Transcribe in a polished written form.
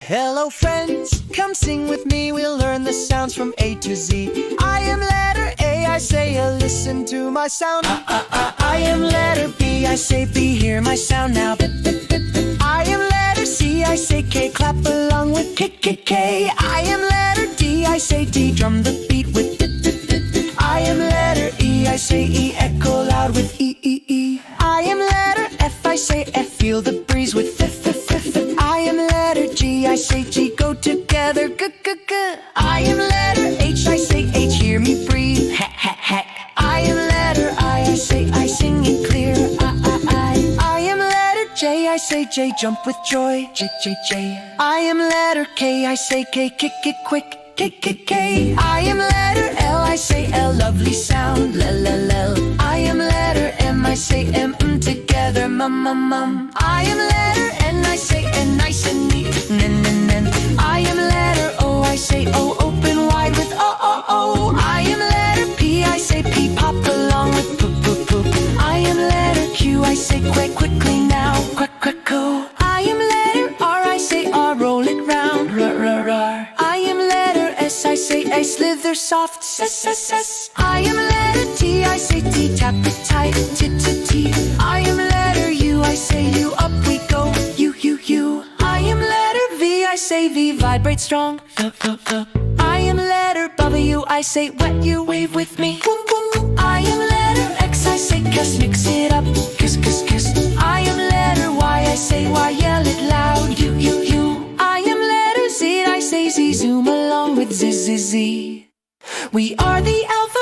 Hello friends, come sing with me. We'll learn the sounds from A to Z. I am letter A, I say listen to my sound. I am letter B, I say B, hear my sound now. I am letter C, I say K, clap along with K. I am letter D, I say D, drum the beat with I am letter E, I say E, echo loud with E. I am letter F, I say F, feel the breeze with F. I am letter G, I say G, go together, g. I am letter H, I say H, hear me breathe, ha. I am letter I say I, sing it clear, I am letter J, I say J, jump with joy, J. I am letter K, I say K, kick it quick, K. I am letter L, I say L, lovely sound, L. I am letter M, I say M, together, mum. I am letter N, I say N, nice and neat, N. I am letter O, I say O, open wide with O. I am letter P, I say P, pop along with poop. I am letter Q, I say quickly now, quack. I am letter R, I say R, roll it round, r. I am letter S, I say A, slither soft, s. I am letter T, I say T, tap it tight, t. I am letter U, I say U, up we go, U. I am letter V, I say V, vibrate strong, I am letter W, I say wet, you wave with me, I am letter X, I say kiss, mix it up, kiss. I am letter Y, I say Y, yell it loud, U. I am letter Z, I say Z, zoom along with Z. We are the alphabet.